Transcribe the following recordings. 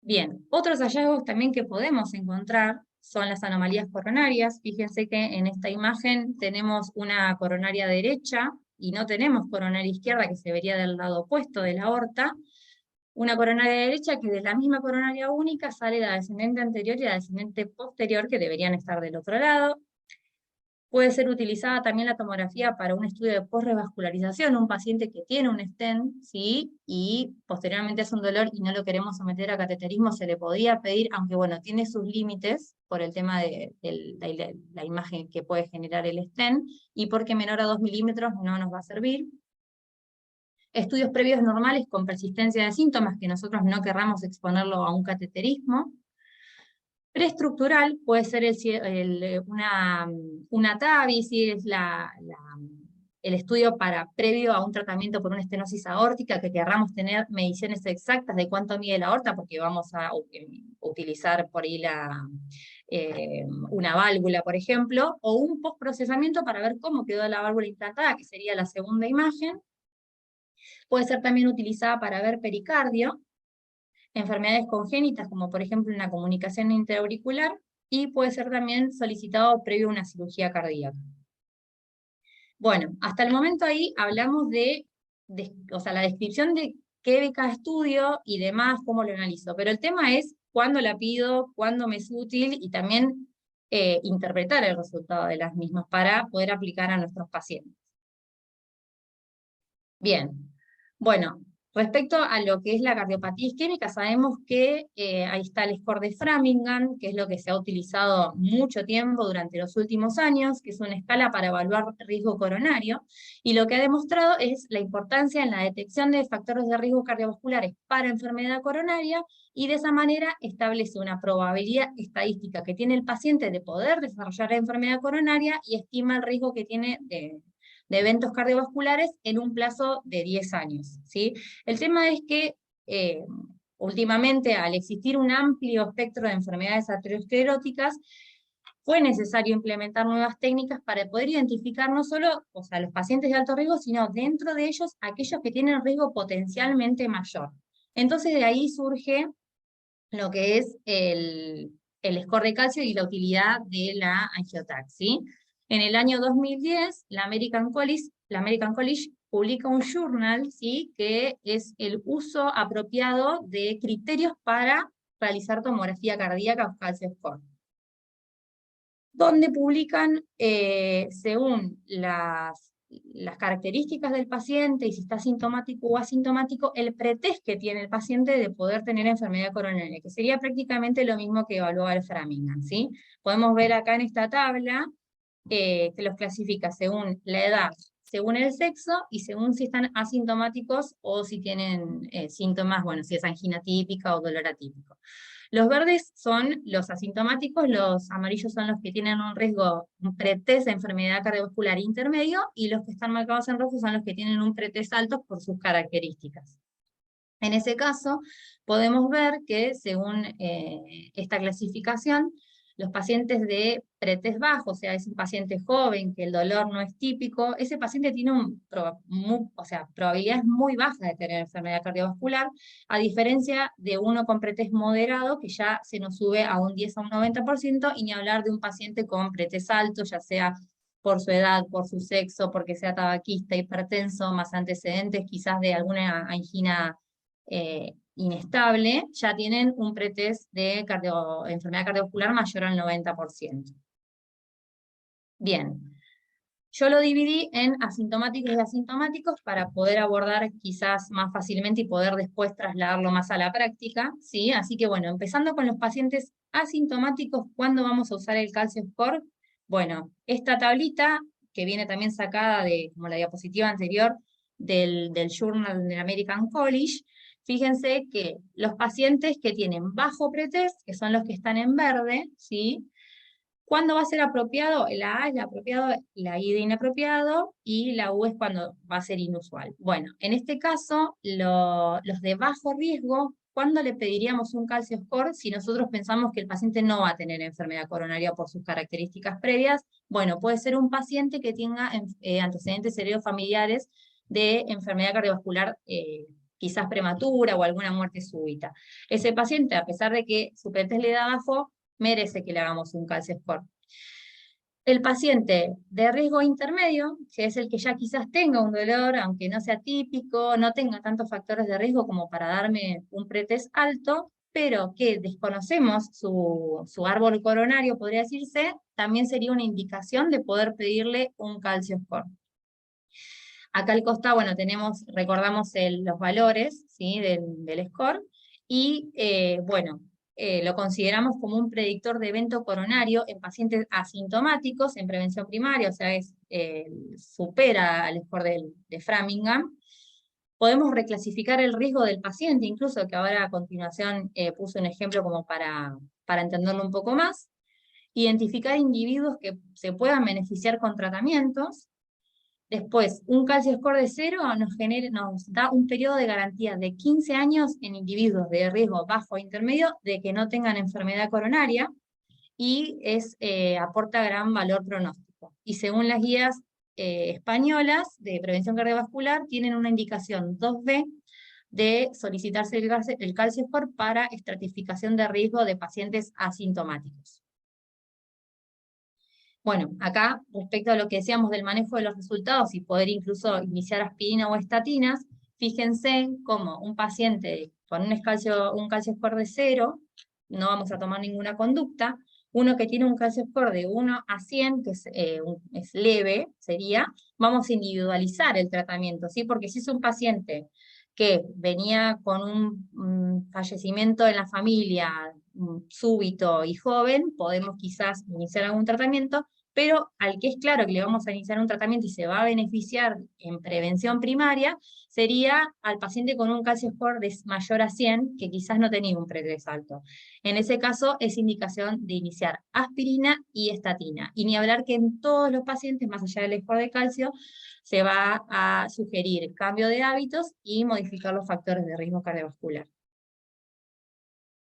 Bien, otros hallazgos también que podemos encontrar son las anomalías coronarias. Fíjense que en esta imagen tenemos una coronaria derecha y no tenemos coronaria izquierda, que se vería del lado opuesto de la aorta. Una coronaria derecha que de la misma coronaria única sale la descendente anterior y la descendente posterior, que deberían estar del otro lado. Puede ser utilizada también la tomografía para un estudio de post-revascularización, un paciente que tiene un stent, ¿sí? Y posteriormente hace un dolor y no lo queremos someter a cateterismo, se le podía pedir, aunque bueno, tiene sus límites por el tema de la imagen que puede generar el stent, y porque menor a 2 milímetros no nos va a servir. Estudios previos normales con persistencia de síntomas que nosotros no querramos exponerlo a un cateterismo. Preestructural puede ser una TAVI, si es el estudio previo a un tratamiento por una estenosis aórtica, que querramos tener mediciones exactas de cuánto mide la aorta, porque vamos a utilizar por ahí una válvula, por ejemplo, o un postprocesamiento para ver cómo quedó la válvula implantada, que sería la segunda imagen. Puede ser también utilizada para ver pericardio, enfermedades congénitas, como por ejemplo una comunicación interauricular, y puede ser también solicitado previo a una cirugía cardíaca. Bueno, hasta el momento ahí hablamos o sea, la descripción de qué ve cada estudio y demás, cómo lo analizo, pero el tema es cuándo la pido, cuándo me es útil, y también interpretar el resultado de las mismas para poder aplicar a nuestros pacientes. Bien, bueno, respecto a lo que es la cardiopatía isquémica, sabemos que ahí está el score de Framingham, que es lo que se ha utilizado mucho tiempo durante los últimos años, que es una escala para evaluar riesgo coronario, y lo que ha demostrado es la importancia en la detección de factores de riesgo cardiovasculares para enfermedad coronaria, y de esa manera establece una probabilidad estadística que tiene el paciente de poder desarrollar la enfermedad coronaria, y estima el riesgo que tiene de eventos cardiovasculares en un plazo de 10 años, ¿sí? El tema es que últimamente, al existir un amplio espectro de enfermedades ateroscleróticas, fue necesario implementar nuevas técnicas para poder identificar no solo, o sea, los pacientes de alto riesgo, sino dentro de ellos aquellos que tienen riesgo potencialmente mayor. Entonces de ahí surge lo que es el score de calcio y la utilidad de la angiotac, ¿sí? En el año 2010, la American College publica un journal, ¿sí? Que es el uso apropiado de criterios para realizar tomografía cardíaca o calcio score, donde publican, según las características del paciente y si está sintomático o asintomático, el pretest que tiene el paciente de poder tener enfermedad coronaria, que sería prácticamente lo mismo que evaluar el Framingham, ¿sí? Podemos ver acá en esta tabla que los clasifica según la edad, según el sexo y según si están asintomáticos o si tienen síntomas, bueno, si es angina típica o dolor atípico. Los verdes son los asintomáticos, los amarillos son los que tienen un pretest de enfermedad cardiovascular intermedio, y los que están marcados en rojo son los que tienen un pretest alto por sus características. En ese caso, podemos ver que según esta clasificación, los pacientes de pretest bajo, o sea, es un paciente joven, que el dolor no es típico, ese paciente tiene probabilidades muy bajas de tener enfermedad cardiovascular, a diferencia de uno con pretest moderado, que ya se nos sube a un 10 a un 90%, y ni hablar de un paciente con pretest alto, ya sea por su edad, por su sexo, porque sea tabaquista, hipertenso, más antecedentes quizás de alguna angina inestable, ya tienen un pretest de enfermedad cardiovascular mayor al 90%. Bien, yo lo dividí en asintomáticos y asintomáticos para poder abordar quizás más fácilmente y poder después trasladarlo más a la práctica, ¿sí? Así que bueno, empezando con los pacientes asintomáticos, ¿cuándo vamos a usar el calcio score? Bueno, esta tablita, que viene también sacada como la diapositiva anterior, del Journal del American College, fíjense que los pacientes que tienen bajo pretest, que son los que están en verde, ¿sí? ¿Cuándo va a ser apropiado? La A es la apropiado, la I de inapropiado, y la U es cuando va a ser inusual. Bueno, en este caso, los de bajo riesgo, ¿cuándo le pediríamos un calcio score si nosotros pensamos que el paciente no va a tener enfermedad coronaria por sus características previas? Bueno, puede ser un paciente que tenga antecedentes heredofamiliares de enfermedad cardiovascular quizás prematura o alguna muerte súbita. Ese paciente, a pesar de que su pretest le da bajo, merece que le hagamos un calcio score. El paciente de riesgo intermedio, que es el que ya quizás tenga un dolor, aunque no sea típico, no tenga tantos factores de riesgo como para darme un pretest alto, pero que desconocemos su árbol coronario, podría decirse, también sería una indicación de poder pedirle un calcio score. Acá al costado, bueno, recordamos los valores, ¿sí? del score, y bueno, lo consideramos como un predictor de evento coronario en pacientes asintomáticos en prevención primaria, o sea, supera al score de Framingham. Podemos reclasificar el riesgo del paciente, incluso, que ahora a continuación puse un ejemplo como para entenderlo un poco más. Identificar individuos que se puedan beneficiar con tratamientos. Después, un calcio score de 0 nos da un periodo de garantía de 15 años en individuos de riesgo bajo o intermedio de que no tengan enfermedad coronaria, y aporta gran valor pronóstico. Y según las guías españolas de prevención cardiovascular, tienen una indicación 2B de solicitarse el calcio score para estratificación de riesgo de pacientes asintomáticos. Bueno, acá, respecto a lo que decíamos del manejo de los resultados y poder incluso iniciar aspirina o estatinas, fíjense cómo un paciente con un calcio score de 0, no vamos a tomar ninguna conducta. Uno que tiene un calcio score de 1 a 100, que es leve, vamos a individualizar el tratamiento, ¿sí? Porque si es un paciente que venía con un fallecimiento en la familia súbito y joven, podemos quizás iniciar algún tratamiento, pero al que es claro que le vamos a iniciar un tratamiento y se va a beneficiar en prevención primaria, sería al paciente con un calcio score mayor a 100, que quizás no tenía un pretest alto. En ese caso es indicación de iniciar aspirina y estatina. Y ni hablar que en todos los pacientes, más allá del score de calcio, se va a sugerir cambio de hábitos y modificar los factores de riesgo cardiovascular.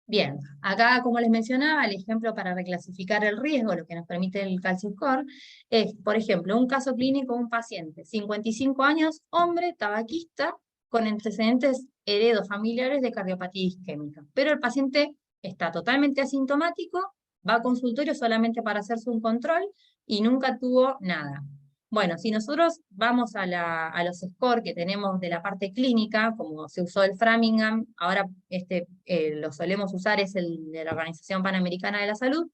Bien, acá como les mencionaba, el ejemplo para reclasificar el riesgo, lo que nos permite el calcio score, es, por ejemplo, un caso clínico de un paciente, 55 años, hombre, tabaquista, con antecedentes heredofamiliares de cardiopatía isquémica. Pero el paciente está totalmente asintomático, va a consultorio solamente para hacerse un control y nunca tuvo nada. Bueno, si nosotros vamos a los scores que tenemos de la parte clínica, como se usó el Framingham, ahora lo solemos usar, es el de la Organización Panamericana de la Salud.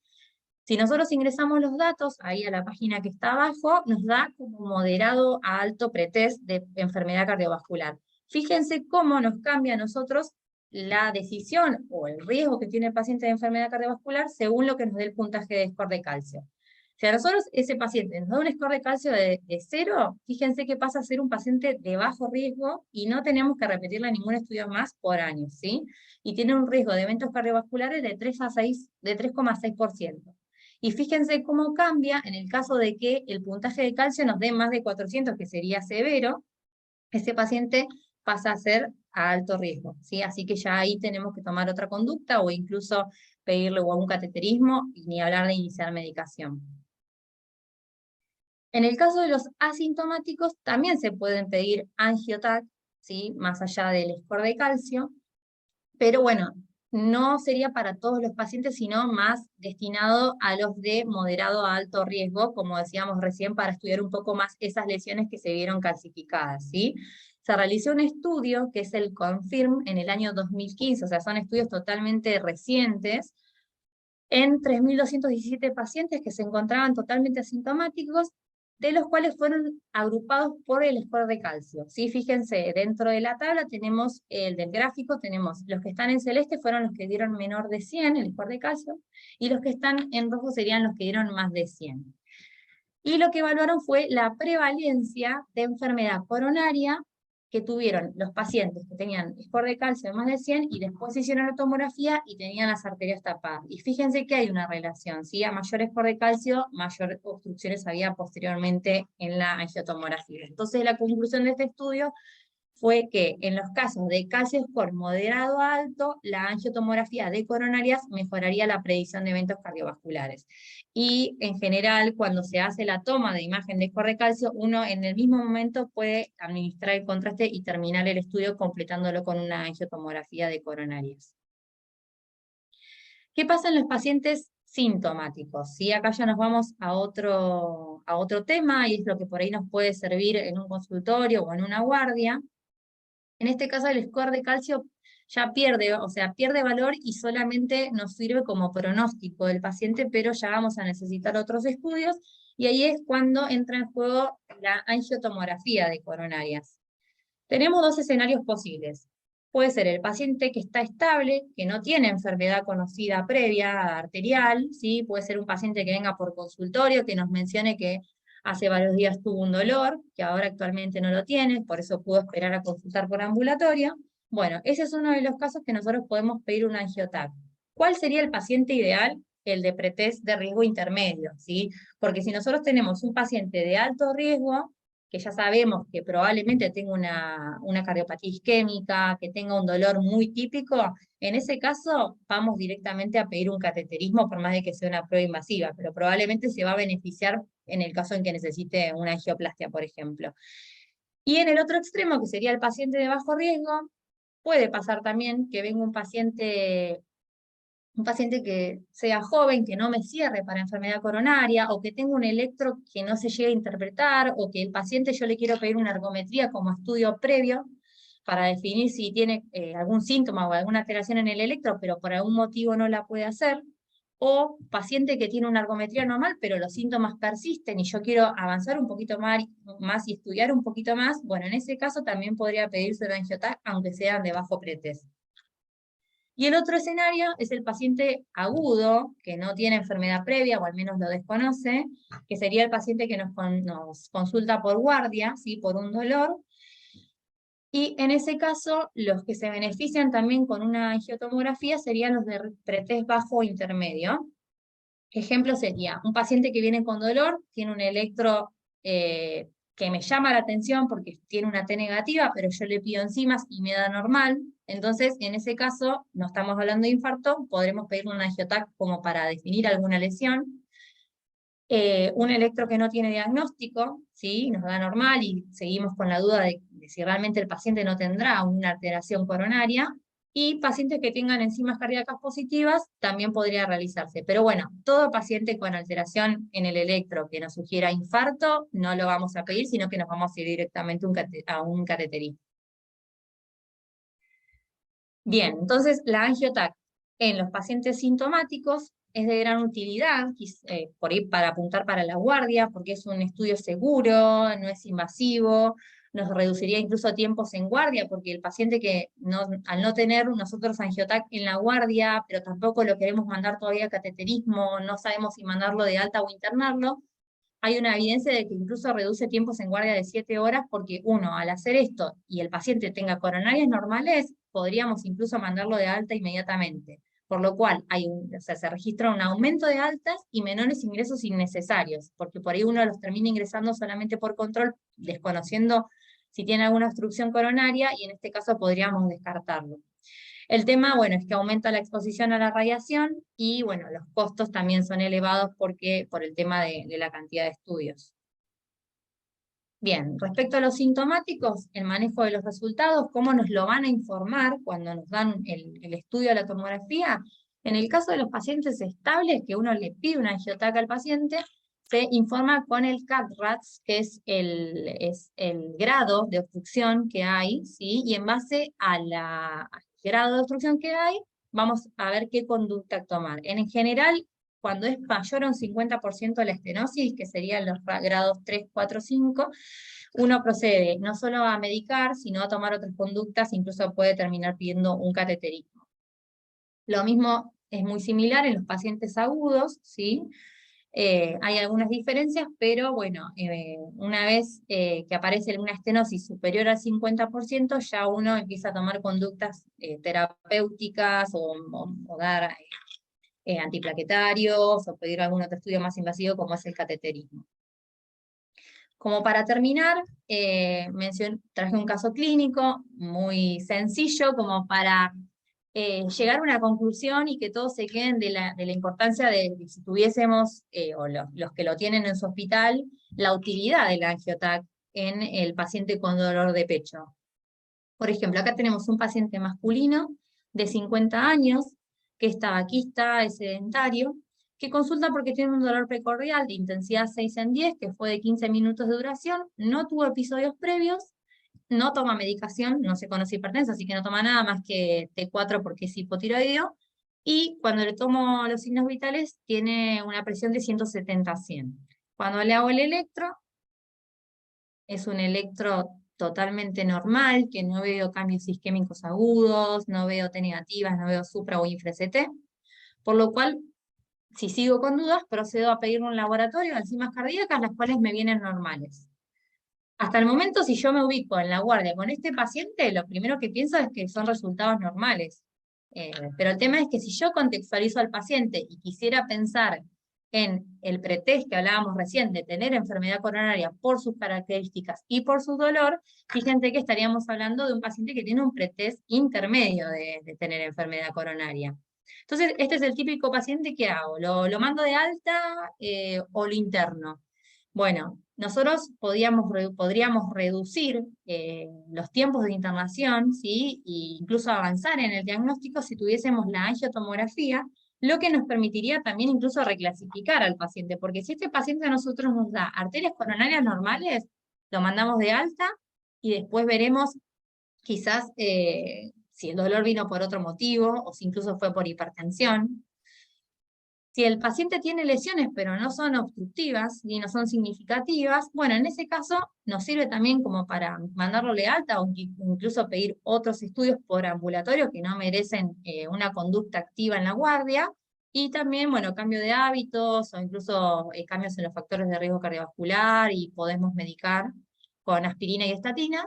Si nosotros ingresamos los datos ahí a la página que está abajo, nos da como moderado a alto pretest de enfermedad cardiovascular. Fíjense cómo nos cambia a nosotros la decisión o el riesgo que tiene el paciente de enfermedad cardiovascular según lo que nos dé el puntaje de score de calcio. Si a nosotros ese paciente nos da un score de calcio de 0, fíjense que pasa a ser un paciente de bajo riesgo y no tenemos que repetirle ningún estudio más por año, ¿sí? Y tiene un riesgo de eventos cardiovasculares de 3,6%. Y fíjense cómo cambia en el caso de que el puntaje de calcio nos dé más de 400, que sería severo, ese paciente pasa a ser a alto riesgo, ¿sí? Así que ya ahí tenemos que tomar otra conducta o incluso pedirle un cateterismo y ni hablar de iniciar medicación. En el caso de los asintomáticos, también se pueden pedir angiotac, ¿sí? Más allá del score de calcio, pero bueno, no sería para todos los pacientes, sino más destinado a los de moderado a alto riesgo, como decíamos recién, para estudiar un poco más esas lesiones que se vieron calcificadas, ¿sí? Se realizó un estudio, que es el CONFIRM, en el año 2015, o sea, son estudios totalmente recientes, en 3.217 pacientes que se encontraban totalmente asintomáticos, de los cuales fueron agrupados por el score de calcio. ¿Sí? Fíjense, dentro de la tabla tenemos el del gráfico, tenemos los que están en celeste fueron los que dieron menor de 100, el score de calcio, y los que están en rojo serían los que dieron más de 100. Y lo que evaluaron fue la prevalencia de enfermedad coronaria que tuvieron los pacientes que tenían score de calcio de más de 100 y después se hicieron la tomografía y tenían las arterias tapadas. Y fíjense que hay una relación, ¿sí? A mayor score de calcio, mayor obstrucciones había posteriormente en la angiotomografía. Entonces la conclusión de este estudio fue que en los casos de calcio score moderado a alto, la angiotomografía de coronarias mejoraría la predicción de eventos cardiovasculares. Y en general, cuando se hace la toma de imagen de score de calcio, uno en el mismo momento puede administrar el contraste y terminar el estudio completándolo con una angiotomografía de coronarias. ¿Qué pasa en los pacientes sintomáticos? ¿Sí? Acá ya nos vamos a otro tema, y es lo que por ahí nos puede servir en un consultorio o en una guardia. En este caso el score de calcio ya pierde, o sea, pierde valor y solamente nos sirve como pronóstico del paciente, pero ya vamos a necesitar otros estudios, y ahí es cuando entra en juego la angiotomografía de coronarias. Tenemos dos escenarios posibles. Puede ser el paciente que está estable, que no tiene enfermedad conocida previa arterial, ¿sí? Puede ser un paciente que venga por consultorio, que nos mencione que hace varios días tuvo un dolor, que ahora actualmente no lo tiene, por eso pudo esperar a consultar por ambulatorio. Bueno, ese es uno de los casos que nosotros podemos pedir un angioTAC. ¿Cuál sería el paciente ideal? El de pretest de riesgo intermedio, ¿sí? Porque si nosotros tenemos un paciente de alto riesgo, que ya sabemos que probablemente tenga una cardiopatía isquémica, que tenga un dolor muy típico, en ese caso vamos directamente a pedir un cateterismo por más de que sea una prueba invasiva, pero probablemente se va a beneficiar en el caso en que necesite una angioplastia, por ejemplo. Y en el otro extremo, que sería el paciente de bajo riesgo, puede pasar también que venga un paciente que sea joven, que no me cierre para enfermedad coronaria, o que tenga un electro que no se llegue a interpretar, o que el paciente yo le quiero pedir una ergometría como estudio previo para definir si tiene algún síntoma o alguna alteración en el electro, pero por algún motivo no la puede hacer, o paciente que tiene una ergometría normal, pero los síntomas persisten y yo quiero avanzar un poquito más y estudiar un poquito más, bueno, en ese caso también podría pedirse el angioTAC, aunque sean de bajo pretest. Y el otro escenario es el paciente agudo, que no tiene enfermedad previa, o al menos lo desconoce, que sería el paciente que nos consulta por guardia, ¿sí? Por un dolor. Y en ese caso, los que se benefician también con una angiotomografía serían los de pretest bajo o intermedio. Ejemplo sería, un paciente que viene con dolor, tiene un electro que me llama la atención porque tiene una T negativa, pero yo le pido enzimas y me da normal. Entonces, en ese caso, no estamos hablando de infarto, podremos pedir un angioTAC como para definir alguna lesión. Un electro que no tiene diagnóstico, ¿sí? Nos da normal y seguimos con la duda de si realmente el paciente no tendrá una alteración coronaria. Y pacientes que tengan enzimas cardíacas positivas también podría realizarse. Pero bueno, todo paciente con alteración en el electro que nos sugiera infarto, no lo vamos a pedir, sino que nos vamos a ir directamente a un cateterismo. Bien, entonces la angioTAC en los pacientes sintomáticos es de gran utilidad, por ahí para apuntar para la guardia, porque es un estudio seguro, no es invasivo, nos reduciría incluso tiempos en guardia, porque el paciente que al no tener nosotros angioTAC en la guardia, pero tampoco lo queremos mandar todavía a cateterismo, no sabemos si mandarlo de alta o internarlo, hay una evidencia de que incluso reduce tiempos en guardia de 7 horas, porque uno, al hacer esto y el paciente tenga coronarias normales, podríamos incluso mandarlo de alta inmediatamente. Por lo cual o sea, se registra un aumento de altas y menores ingresos innecesarios, porque por ahí uno los termina ingresando solamente por control, desconociendo si tiene alguna obstrucción coronaria, y en este caso podríamos descartarlo. El tema, bueno, es que aumenta la exposición a la radiación y, bueno, los costos también son elevados por el tema de la cantidad de estudios. Bien, respecto a los sintomáticos, el manejo de los resultados, ¿cómo nos lo van a informar cuando nos dan el estudio de la tomografía? En el caso de los pacientes estables, que uno le pide una angioTAC al paciente, se informa con el CAT-RATS, que es el grado de obstrucción que hay, ¿sí? Y en base al grado de obstrucción que hay, vamos a ver qué conducta tomar. En general, cuando es mayor a un 50% de la estenosis, que serían los grados 3, 4, 5, uno procede no solo a medicar, sino a tomar otras conductas, incluso puede terminar pidiendo un cateterismo. Lo mismo es muy similar en los pacientes agudos, ¿sí? Hay algunas diferencias, pero bueno, una vez que aparece una estenosis superior al 50%, ya uno empieza a tomar conductas terapéuticas o dar antiplaquetarios, o pedir algún otro estudio más invasivo como es el cateterismo. Como para terminar, traje un caso clínico muy sencillo como para llegar a una conclusión y que todos se queden de la importancia de si tuviésemos, o los que lo tienen en su hospital, la utilidad del angiotac en el paciente con dolor de pecho. Por ejemplo, acá tenemos un paciente masculino de 50 años, que es tabaquista, es sedentario, que consulta porque tiene un dolor precordial de intensidad 6 en 10, que fue de 15 minutos de duración, no tuvo episodios previos, no toma medicación, no se conoce hipertensa, así que no toma nada más que T4 porque es hipotiroideo, y cuando le tomo los signos vitales tiene una presión de 170/100. Cuando le hago el electro, es un electro totalmente normal, que no veo cambios isquémicos agudos, no veo T negativas, no veo supra o infra CT, por lo cual, si sigo con dudas, procedo a pedirle un laboratorio de enzimas cardíacas, las cuales me vienen normales. Hasta el momento, si yo me ubico en la guardia con este paciente, lo primero que pienso es que son resultados normales. Pero el tema es que si yo contextualizo al paciente y quisiera pensar en el pretest que hablábamos recién de tener enfermedad coronaria por sus características y por su dolor, fíjense que estaríamos hablando de un paciente que tiene un pretest intermedio de tener enfermedad coronaria. Entonces, este es el típico paciente que hago. ¿Lo mando de alta o lo interno? Bueno, nosotros podríamos reducir los tiempos de internación, ¿sí? E incluso avanzar en el diagnóstico si tuviésemos la angiotomografía, lo que nos permitiría también incluso reclasificar al paciente, porque si este paciente a nosotros nos da arterias coronarias normales, lo mandamos de alta y después veremos quizás si el dolor vino por otro motivo o si incluso fue por hipertensión. Si el paciente tiene lesiones pero no son obstructivas y no son significativas, bueno, en ese caso nos sirve también como para mandarlo de alta o incluso pedir otros estudios por ambulatorio que no merecen una conducta activa en la guardia. Y también, bueno, cambio de hábitos o incluso cambios en los factores de riesgo cardiovascular y podemos medicar con aspirina y estatinas.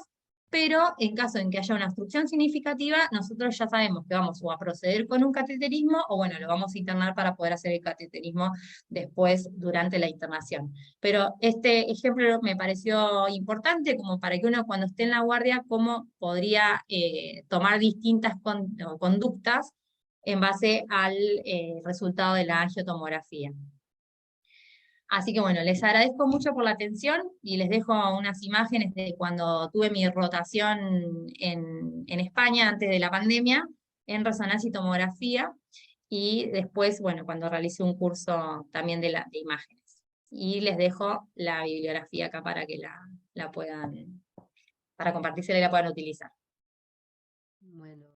Pero en caso en que haya una obstrucción significativa, nosotros ya sabemos que vamos o a proceder con un cateterismo o bueno, lo vamos a internar para poder hacer el cateterismo después durante la internación. Pero este ejemplo me pareció importante como para que uno cuando esté en la guardia, cómo podría tomar distintas conductas en base al resultado de la angiotomografía. Así que bueno, les agradezco mucho por la atención y les dejo unas imágenes de cuando tuve mi rotación en España antes de la pandemia en resonancia y tomografía y después, bueno, cuando realicé un curso también de imágenes. Y les dejo la bibliografía acá para que la puedan, para compartírsela y la puedan utilizar. Bueno.